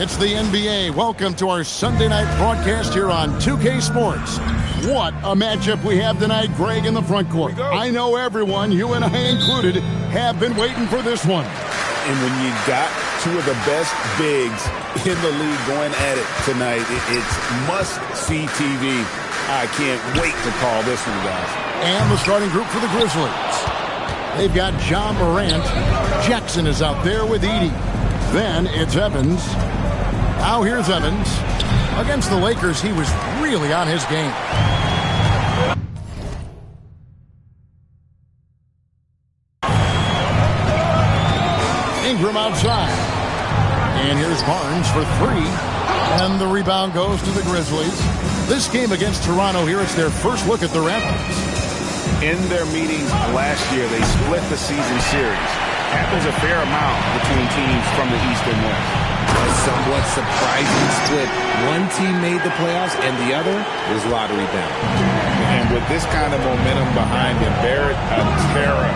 It's the NBA. Welcome to our Sunday night broadcast here on 2K Sports. What a matchup we have tonight, Greg, in the front court. I know everyone, you and I included, have been waiting for this one. And when you got two of the best bigs in the league going at it tonight, it's must-see TV. I can't wait to call this one, guys. And the starting group for the Grizzlies. They've got Ja Morant. Jackson is out there with Edey. Then it's Evans. Now here's Evans. Against the Lakers, he was really on his game. Ingram outside. And here's Barnes for three. And the rebound goes to the Grizzlies. This game against Toronto here, it's their first look at the Raptors. In their meetings last year, they split the season series. Happens a fair amount between teams from the East and West. A somewhat surprising split. One team made the playoffs and the other was lottery bound. And with this kind of momentum behind him, Barrett, a terror.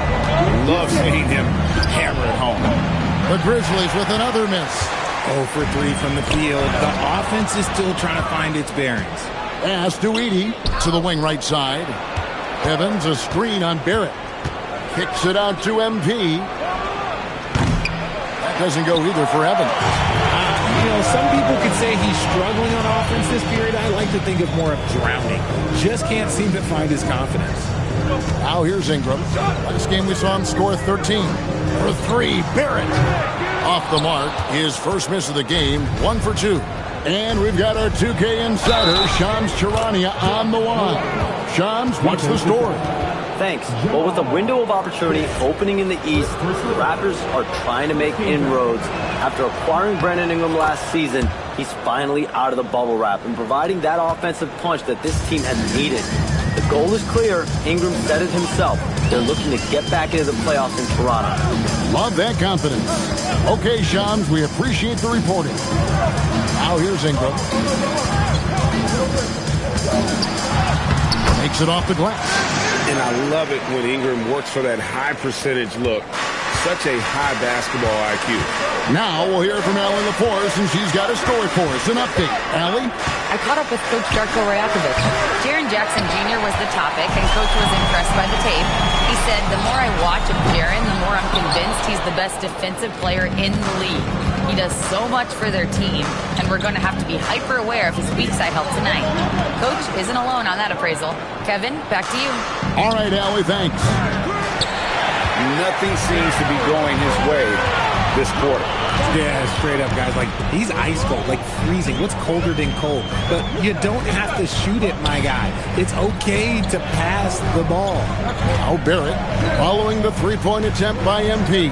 Love seeing him hammer it home. The Grizzlies with another miss. 0 for 3 from the field. The offense is still trying to find its bearings. Pass to Edey to the wing right side. Evans, a screen on Barrett. Kicks it out to MP. That doesn't go either for Evans. Some people could say he's struggling on offense this period. I like to think of more of drowning. Just can't seem to find his confidence. Now here's Ingram. Last game we saw him score 13. For three, Barrett. Off the mark, his first miss of the game, 1 for 2. And we've got our 2K insider, Shams Charania, on the line. Shams, what's the story? Thanks. Well, with a window of opportunity opening in the East, the Raptors are trying to make inroads. After acquiring Brandon Ingram last season, he's finally out of the bubble wrap and providing that offensive punch that this team had needed. The goal is clear. Ingram said it himself. They're looking to get back into the playoffs in Toronto. Love that confidence. Okay, Shams, we appreciate the reporting. Now here's Ingram. Makes it off the glass. And I love it when Ingram works for that high percentage look. Such a high basketball IQ. Now we'll hear from Allie LaForce, and she's got a story for us. An update. Allie? I caught up with Coach Darko Rajakovic. Jaren Jackson Jr. was the topic, and Coach was impressed by the tape. He said, the more I watch of Jaren, the more I'm convinced he's the best defensive player in the league. He does so much for their team, and we're going to have to be hyper aware of his weak side help tonight. Coach isn't alone on that appraisal. Kevin, back to you. All right, Allie, thanks. Nothing seems to be going his way this quarter. Yeah, straight up, guys. Like, he's ice cold, like freezing. What's colder than cold? But you don't have to shoot it, my guy. It's okay to pass the ball. Now Barrett following the three-point attempt by MP.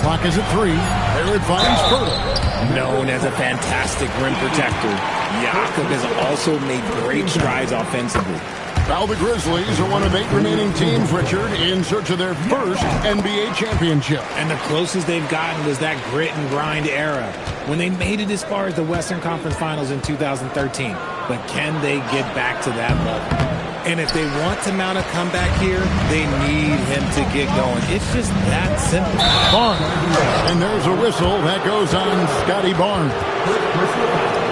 Clock is at 3. Barrett finds Pirtle. Known as a fantastic rim protector, Jakob has also made great strides offensively. Now the Grizzlies are one of 8 remaining teams, Richard, in search of their first NBA championship. And the closest they've gotten was that grit and grind era, when they made it as far as the Western Conference Finals in 2013. But can they get back to that level? And if they want to mount a comeback here, they need him to get going. It's just that simple. Barnes. And there's a whistle that goes on Scotty Barnes.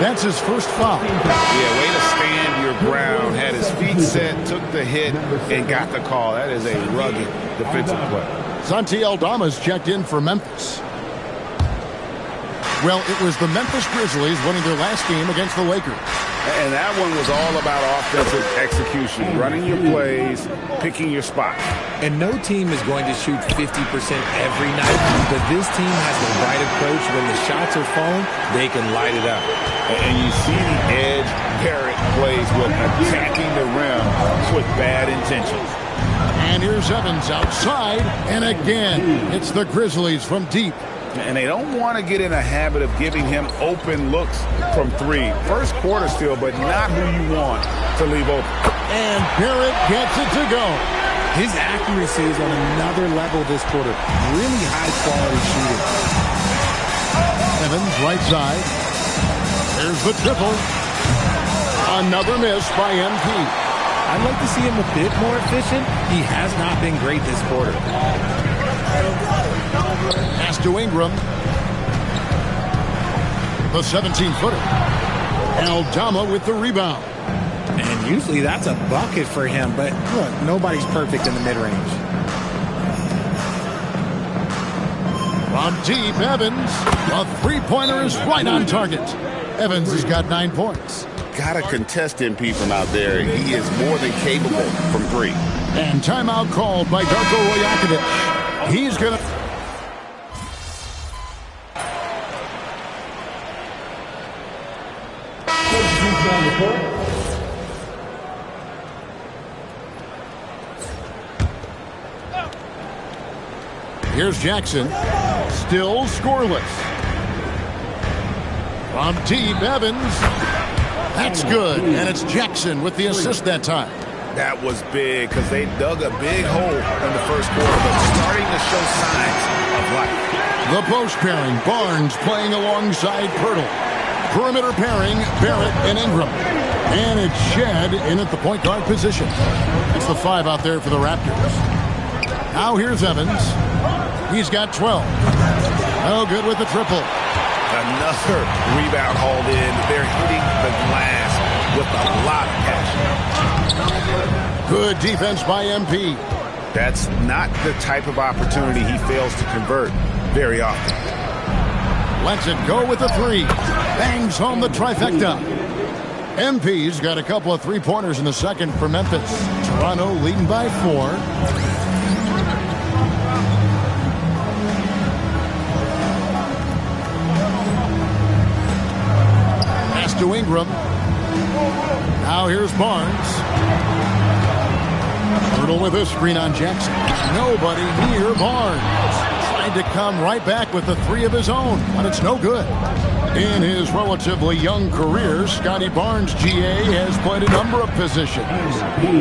That's his first foul. Yeah, way to stand your ground. Had his feet set, took the hit, and got the call. That is a rugged defensive play. Santi Aldama's checked in for Memphis. Well, it was the Memphis Grizzlies winning their last game against the Lakers. And that one was all about offensive execution, running your plays, picking your spot. And no team is going to shoot 50% every night, but this team has the right approach. When the shots are falling, they can light it up. And you see the edge Barrett plays with, attacking the rim with bad intentions. And here's Evans outside, and again, it's the Grizzlies from deep. And they don't want to get in a habit of giving him open looks from 3. First quarter still, but not who you want to leave open. And Barrett gets it to go. His accuracy is on another level this quarter. Really high-quality shooting. Evans, right side. There's the triple. Another miss by MP. I'd like to see him a bit more efficient. He has not been great this quarter. Pass to Ingram. The 17-footer. Aldama with the rebound. And usually that's a bucket for him, but look, nobody's perfect in the mid-range. From deep, Evans. A three-pointer is right on target. Evans has got 9 points. Got to contest MP from out there. He is more than capable from three. And timeout called by Darko Rajakovic. He's going to... Here's Jackson. Still scoreless. From deep, Evans. That's good. And it's Jackson with the assist that time. That was big because they dug a big hole in the first quarter, but starting to show signs of life. The post pairing, Barnes playing alongside Pirtle. Perimeter pairing, Barrett and Ingram. And it's Shed in at the point guard position. It's the 5 out there for the Raptors. Now here's Evans. He's got 12. Oh, good with the triple. Another rebound hauled in. They're hitting the glass with a lot of passion. Good defense by MP. That's not the type of opportunity he fails to convert very often. Lets it go with the 3. Bangs home the trifecta. MP's got a couple of three-pointers in the second for Memphis. Toronto leading by 4. To Ingram. Now here's Barnes. Pirtle with a screen on Jackson. Nobody near Barnes. Tried to come right back with the 3 of his own, but it's no good. In his relatively young career, Scotty Barnes, GA, has played a number of positions.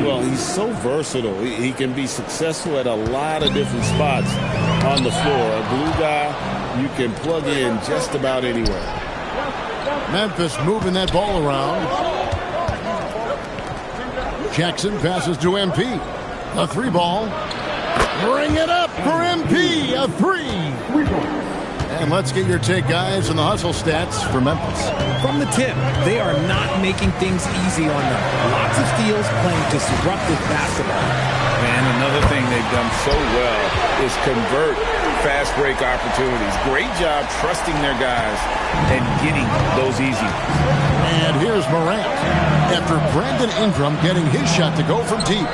Well, he's so versatile. He can be successful at a lot of different spots on the floor. A glue guy you can plug in just about anywhere. Memphis moving that ball around. Jackson passes to MP. A 3 ball. Bring it up for MP. A 3. And let's get your take, guys, on the hustle stats for Memphis. From the tip, they are not making things easy on them. Lots of steals, playing disruptive basketball. And another thing they've done so well is convert fast break opportunities. Great job trusting their guys and getting those easy. And here's Morant. After Brandon Ingram getting his shot to go from deep.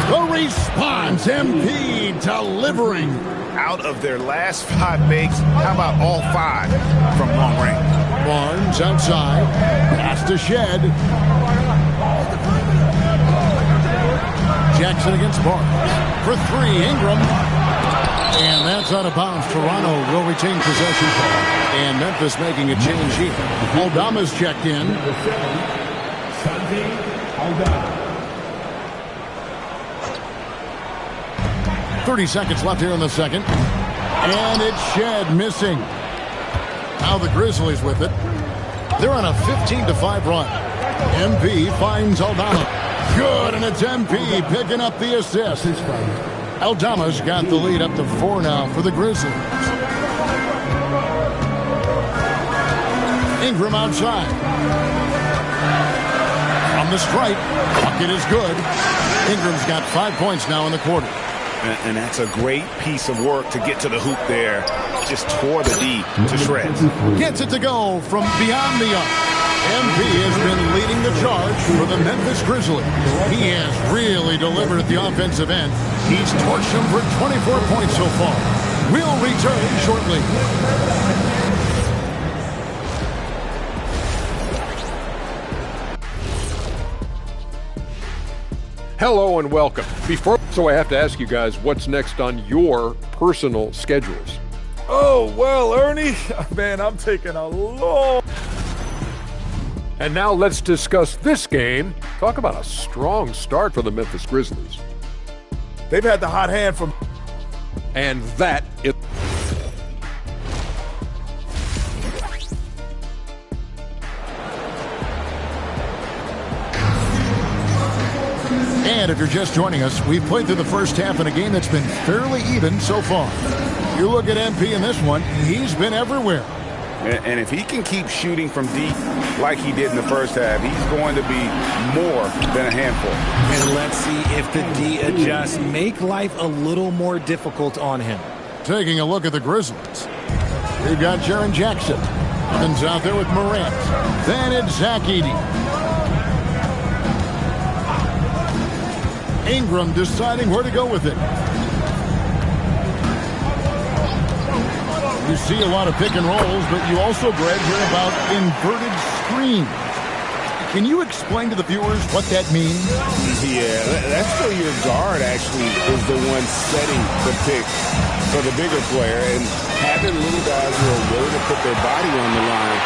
The response, MP delivering. Out of their last 5 makes, how about all 5 from long range? Barnes outside. Pass to Shed. Jackson against Barnes. For 3, Ingram. And that's out of bounds. Toronto will retain possession. And Memphis making a change here. Aldama's checked in. 30 seconds left here in the second. And it's Shed missing. Now the Grizzlies with it. They're on a 15-5 run. MP finds Aldama. Good, and it's MP picking up the assist. Aldama's got the lead up to 4 now for the Grizzlies. Ingram outside. On the strike. Bucket is good. Ingram's got 5 points now in the quarter. And that's a great piece of work to get to the hoop there. Just tore the D to shreds. Gets it to go from beyond the arc. MP has been leading the charge for the Memphis Grizzlies. He has really delivered at the offensive end. He's torched them for 24 points so far. We'll return shortly. Hello and welcome. So I have to ask you guys, what's next on your personal schedules? Oh, well, Ernie, man, I'm taking a long... And now let's discuss this game. Talk about a strong start for the Memphis Grizzlies. They've had the hot hand from... And that is... And if you're just joining us, we've played through the first half in a game that's been fairly even so far. You look at MP in this one, he's been everywhere. And if he can keep shooting from deep like he did in the first half, he's going to be more than a handful. And let's see if the D adjusts, make life a little more difficult on him. Taking a look at the Grizzlies. We've got Jaren Jackson. Evans out there with Morant. Then it's Zach Edey. Ingram deciding where to go with it. You see a lot of pick and rolls, but you also, Greg, hear about inverted screens. Can you explain to the viewers what that means? Yeah, that's where your guard actually is the one setting the pick for the bigger player, and having little guys who are willing to put their body on the line.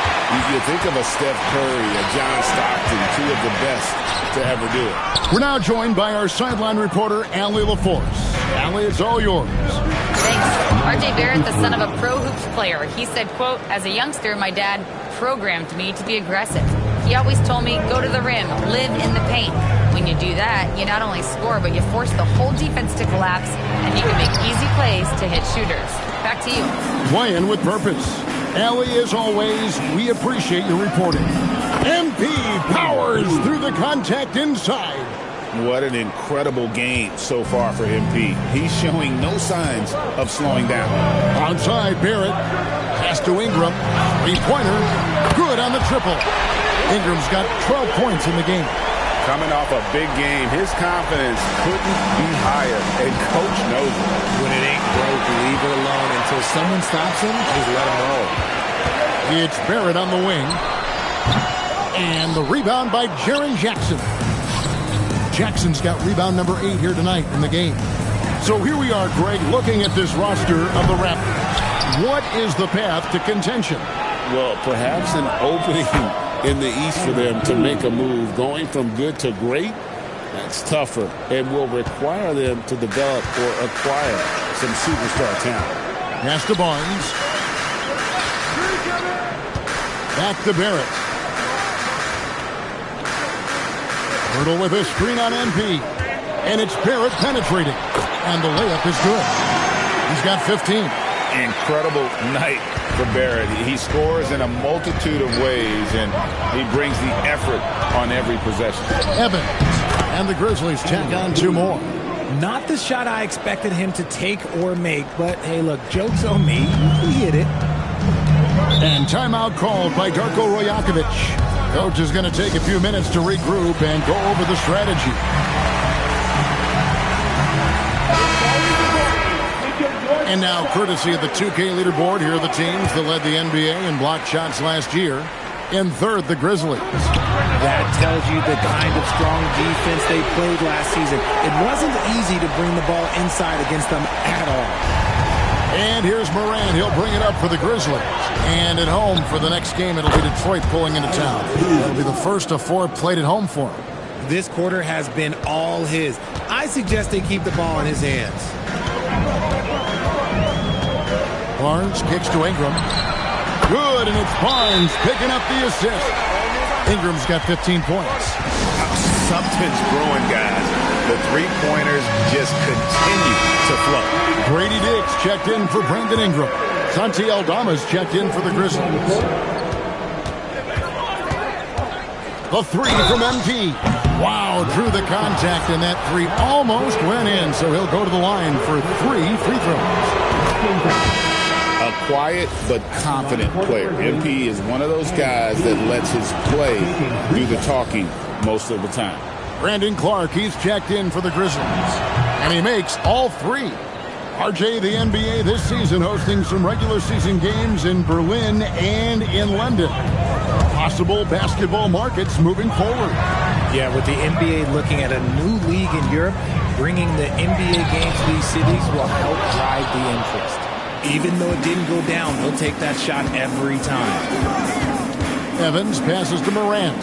You think of a Steph Curry, a John Stockton, two of the best to ever do it. We're now joined by our sideline reporter, Allie LaForce. Allie, it's all yours. Thanks. R.J. Barrett, the son of a pro hoops player. He said, quote, as a youngster, my dad programmed me to be aggressive. He always told me, go to the rim, live in the paint. When you do that, you not only score, but you force the whole defense to collapse, and you can make easy plays to hit shooters. Back to you. Playing with purpose. Allie, as always, we appreciate your reporting. MP powers through the contact inside. What an incredible game so far for MP. He's showing no signs of slowing down. Outside, Barrett. Pass to Ingram. Three-pointer. Good on the triple. Ingram's got 12 points in the game. Coming off a big game, his confidence couldn't be higher, and Coach knows it. When it ain't broke, leave it alone. Until someone stops him, just let him roll. It's Barrett on the wing. And the rebound by Jaren Jackson. Jackson's got rebound number 8 here tonight in the game. So here we are, Greg, looking at this roster of the Raptors. What is the path to contention? Well, perhaps an opening in the East for them to make a move. Going from good to great, that's tougher and will require them to develop or acquire some superstar talent. Pass to Barnes. Back to Barrett. Hurdle with a screen on MP. And it's Barrett penetrating. And the layup is good. He's got 15. Incredible night for Barrett. He scores in a multitude of ways, and he brings the effort on every possession. Evans. And the Grizzlies tack on 2 more. Not the shot I expected him to take or make, but hey, look, joke's on me. He hit it. And timeout called by Darko Rajakovic. Coach is going to take a few minutes to regroup and go over the strategy. And now, courtesy of the 2K leaderboard, here are the teams that led the NBA in blocked shots last year. In third, the Grizzlies. That tells you the kind of strong defense they played last season. It wasn't easy to bring the ball inside against them at all. And here's Morant. He'll bring it up for the Grizzlies. And at home for the next game, it'll be Detroit pulling into town. It'll be the first of 4 played at home for him. This quarter has been all his. I suggest they keep the ball in his hands. Barnes kicks to Ingram. Good, and it's Barnes picking up the assist. Ingram's got 15 points. Something's brewing, guys. The three-pointers just continue to flow. Grady Diggs checked in for Brandon Ingram. Santi Aldama's checked in for the Grizzlies. The 3 from MP. Wow, drew the contact, and that 3 almost went in, so he'll go to the line for 3 free throws. A quiet but confident player. MP is one of those guys that lets his play do the talking most of the time. Brandon Clark, he's checked in for the Grizzlies. And he makes all 3. RJ, the NBA this season hosting some regular season games in Berlin and in London. Possible basketball markets moving forward. Yeah, with the NBA looking at a new league in Europe, bringing the NBA games to these cities will help drive the interest. Even though it didn't go down, he'll take that shot every time. Evans passes to Morant.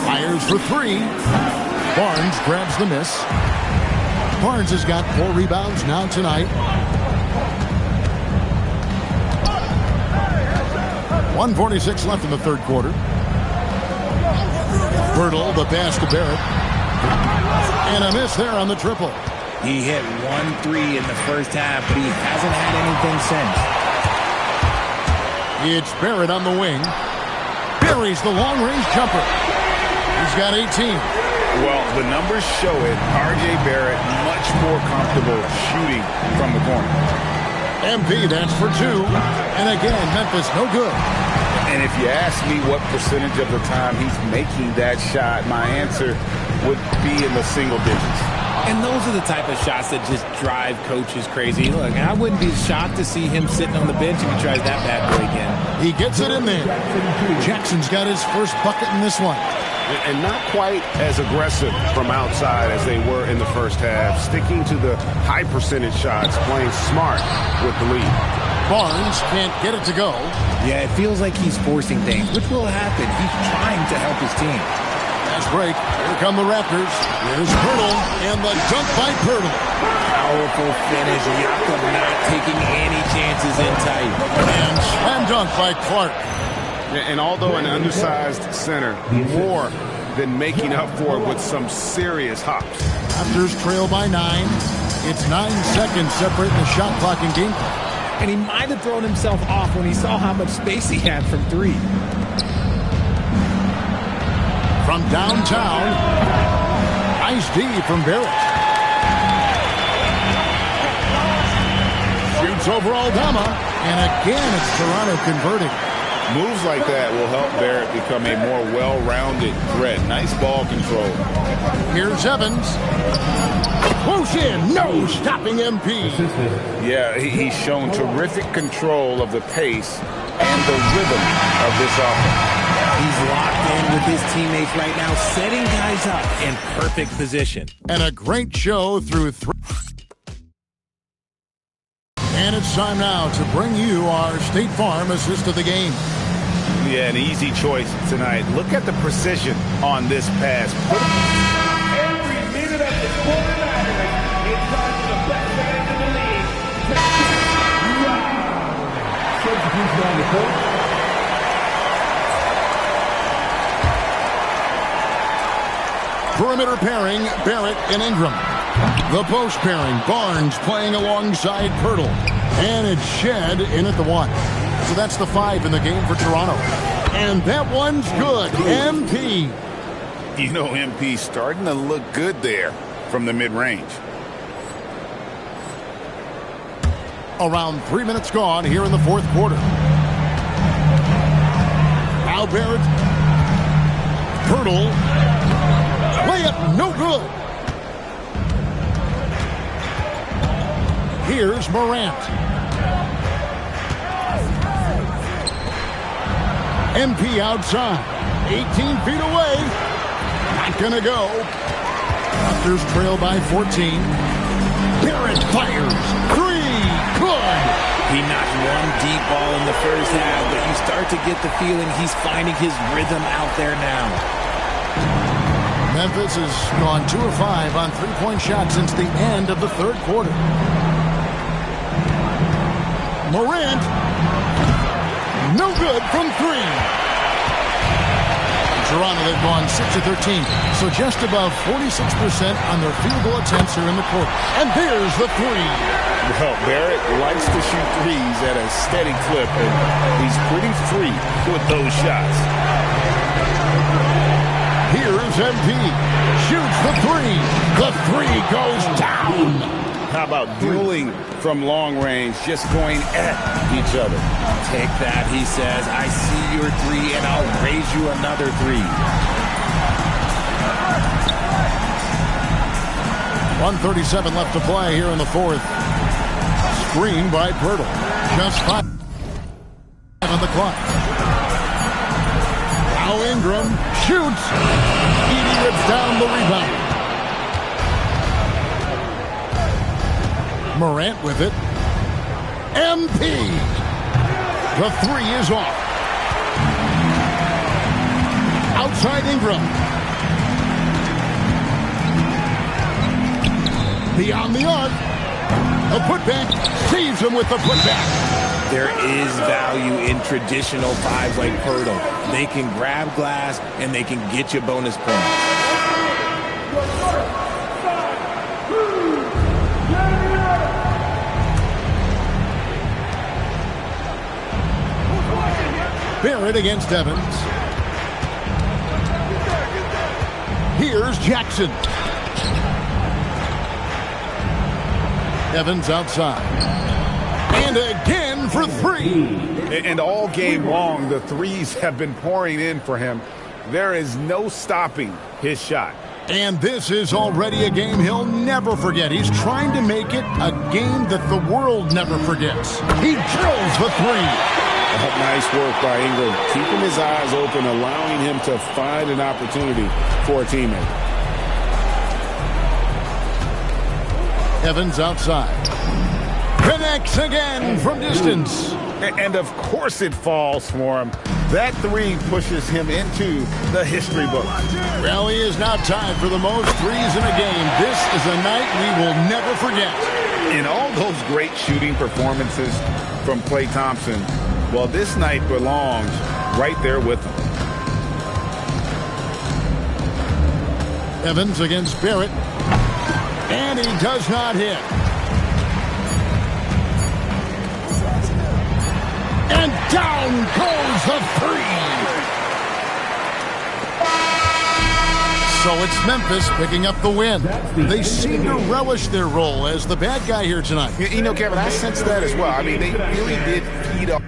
Fires for 3. Barnes grabs the miss. Barnes has got 4 rebounds now tonight. 1:46 left in the third quarter. Birtle, the pass to Barrett. And a miss there on the triple. He hit 1-3 in the first half, but he hasn't had anything since. It's Barrett on the wing. Buries the long-range jumper. He's got 18. Well, the numbers show it. R.J. Barrett much more comfortable shooting from the corner. MP, that's for 2. And again, Memphis no good. And if you ask me what percentage of the time he's making that shot, my answer would be in the single digits. And those are the type of shots that just drive coaches crazy. Look, I wouldn't be shocked to see him sitting on the bench if he tries that bad boy again. He gets it in there. Jackson's got his first bucket in this one. And not quite as aggressive from outside as they were in the first half, sticking to the high percentage shots, playing smart with the lead. Barnes can't get it to go. Yeah, it feels like he's forcing things, which will happen. He's trying to help his team. Fast break. Here come the Raptors. Here's Pirtle, and the dunk by Pirtle. Powerful finish. Jakob not taking any chances in tight. And slam dunk by Clark. And although an undersized center, more than making up for it with some serious hops. Raptors trail by 9. It's 9 seconds separating the shot clock and game clock. And he might have thrown himself off when he saw how much space he had from 3. From downtown, nice D from Barrett. Shoots over Aldama, and again it's Toronto converting. Moves like that will help Barrett become a more well-rounded threat. Nice ball control. Here's Evans. Whoosh in, no stopping MP. Yeah, he's shown terrific control of the pace and the rhythm of this offense. He's locked in with his teammates right now, setting guys up in perfect position. And a great show through 3. And it's time now to bring you our State Farm assist of the game. Yeah, an easy choice tonight. Look at the precision on this pass. Every minute of the quarter matters. It's time for the best fans in the league. Wow. Substitution on the court. Perimeter pairing, Barrett and Ingram. The post pairing, Barnes playing alongside Pirtle. And it's Shed in at the 1. So that's the 5 in the game for Toronto. And that one's good. MP. You know, MP starting to look good there from the mid-range. Around 3 minutes gone here in the fourth quarter. Now Barrett. Pirtle. Layup, no good. Here's Morant. MP outside. 18 feet away. Not gonna go. Raptors trail by 14. Barrett fires. 3. Good. He knocked one deep ball in the first half, but you start to get the feeling he's finding his rhythm out there now. Memphis has gone 2 of 5 on three-point shots since the end of the third quarter. Morant. No good from 3. Toronto, they've gone 6 of 13, so just above 46% on their field goal attempts here in the quarter. And there's the 3. Well, Barrett likes to shoot threes at a steady clip, and he's pretty free with those shots. Here's MP. Shoots the 3. The 3 goes down. How about dueling from long range, just going at each other? Take that, he says. I see your 3, and I'll raise you another 3. 1:37 left to play here in the fourth. Screen by Pirtle. Just 5 on the clock. Now Ingram shoots. Edey rips down the rebound. Morant with it. MP. The 3 is off. Outside Ingram. Beyond the arc. A putback. Saves him with the putback. There is value in traditional 5s like Pirtle. They can grab glass and they can get you bonus points. Barrett against Evans. Here's Jackson. Evans outside. And again for three. And all game long, the threes have been pouring in for him. There is no stopping his shot. And this is already a game he'll never forget. He's trying to make it a game that the world never forgets. He drills the three. Nice work by Ingram. Keeping his eyes open, allowing him to find an opportunity for a teammate. Evans outside. Connects again from distance. And of course it falls for him. That three pushes him into the history book. Well, he is now tied for the most threes in a game. This is a night we will never forget. In all those great shooting performances from Klay Thompson, well, this night belongs right there with him. Evans against Barrett. And he does not hit. And down goes the three. So it's Memphis picking up the win. They seem to relish their role as the bad guy here tonight. You know, Kevin, I sense that as well. I mean, they really did feed up.